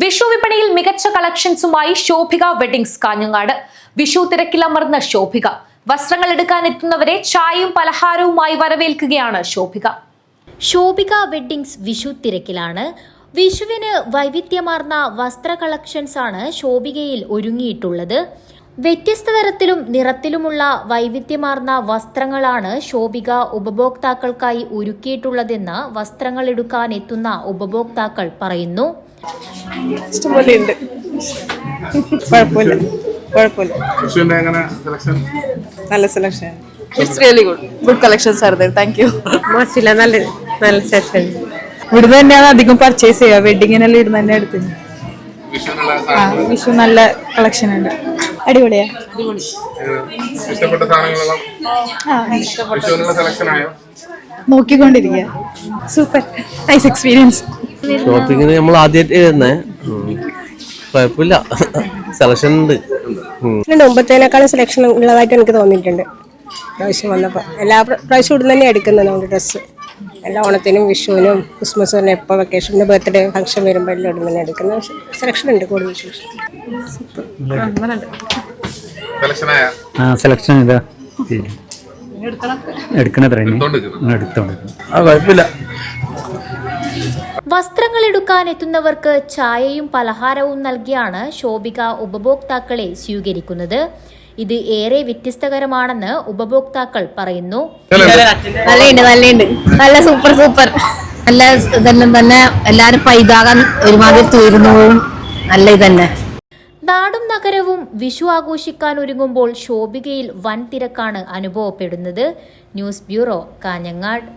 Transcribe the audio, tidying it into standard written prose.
വിഷു വിപണിയിൽ മികച്ച കളക്ഷൻസുമായി ശോഭിക വെഡിങ്സ് കാഞ്ഞങ്ങാട്. വിഷു തിരക്കിലമർന്ന ശോഭിക വസ്ത്രങ്ങൾ എടുക്കാൻ എത്തുന്നവരെ ചായയും പലഹാരവുമായി വരവേൽക്കുകയാണ് ശോഭിക. ശോഭിക വെഡിങ്സ് വിഷു തിരക്കിലാണ്. വിഷുവിന് വൈവിധ്യമാർന്ന വസ്ത്ര കളക്ഷൻസ് ആണ് ശോഭികയിൽ ഒരുങ്ങിയിട്ടുള്ളത്. വ്യത്യസ്ത തരത്തിലും നിറത്തിലുമുള്ള വൈവിധ്യമാർന്ന വസ്ത്രങ്ങളാണ് ശോഭിക ഉപഭോക്താക്കൾക്കായി ഒരുക്കിയിട്ടുള്ളതെന്ന് വസ്ത്രങ്ങൾ എടുക്കാൻ എത്തുന്ന ഉപഭോക്താക്കൾ പറയുന്നു. ഇഷ്ടംപോലെയുണ്ട്, നല്ല selection. It's really good collections are there. Thank you. മോശമില്ല, നല്ല സെക്ഷൻ. ഇവിടുന്ന് തന്നെയാണ് അധികം പർച്ചേസ് ചെയ്യുക. വെഡിങ്ങിനെല്ലാം ഇവിടുന്ന് തന്നെ എടുത്തിന്. വിഷു നല്ല കളക്ഷൻ ഉണ്ട്. അടിപൊളിയാ. നോക്കിക്കൊണ്ടിരിക്കുക. Super nice experience. ഷോപ്പിങ്ങിന് നമ്മൾ ആദ്യമായിട്ട് വരുന്നേ, കുഴപ്പമില്ല, സെലക്ഷൻ ഉണ്ട്. മുമ്പത്തേനേക്കാളും സെലക്ഷൻ ഉള്ളതായിട്ട് എനിക്ക് തോന്നിയിട്ടുണ്ട്. പ്രാവശ്യം വന്നപ്പോൾ എല്ലാ പ്രാവശ്യം ഇവിടുന്ന് തന്നെ എടുക്കുന്നത് നമുക്ക് ഡ്രസ്സ്. എല്ലാ ഓണത്തിനും വിഷുവിനും ക്രിസ്മസിനും എപ്പോൾ വെക്കേഷന് ബർത്ത്ഡേ ഫംഗ്ഷൻ വരുമ്പോൾ എല്ലാം ഇവിടുന്ന് തന്നെ എടുക്കുന്ന സെലക്ഷൻ ഉണ്ട്. കൂടുതൽ സെലക്ഷൻ ഇതാ എടുക്കണത്ര കുഴപ്പമില്ല. വസ്ത്രങ്ങൾ എടുക്കാൻ എത്തുന്നവർക്ക് ചായയും പലഹാരവും നൽകിയാണ് ശോഭിക ഉപഭോക്താക്കളെ സ്വീകരിക്കുന്നത്. ഇത് ഏറെ വ്യത്യസ്തകരമാണെന്ന് ഉപഭോക്താക്കൾ പറയുന്നു. നല്ല സൂപ്പർ നല്ല തന്നെ എല്ലാരും പൈതാകാൻ ഒരുമാതിരി തീരുന്നതും നല്ല ഇതന്നെ. നാടും നഗരവും വിഷു ആഘോഷിക്കാൻ ഒരുങ്ങുമ്പോൾ ശോഭികയിൽ വൻ തിരക്കാണ് അനുഭവപ്പെടുന്നത്. News bureau, Kanhangad.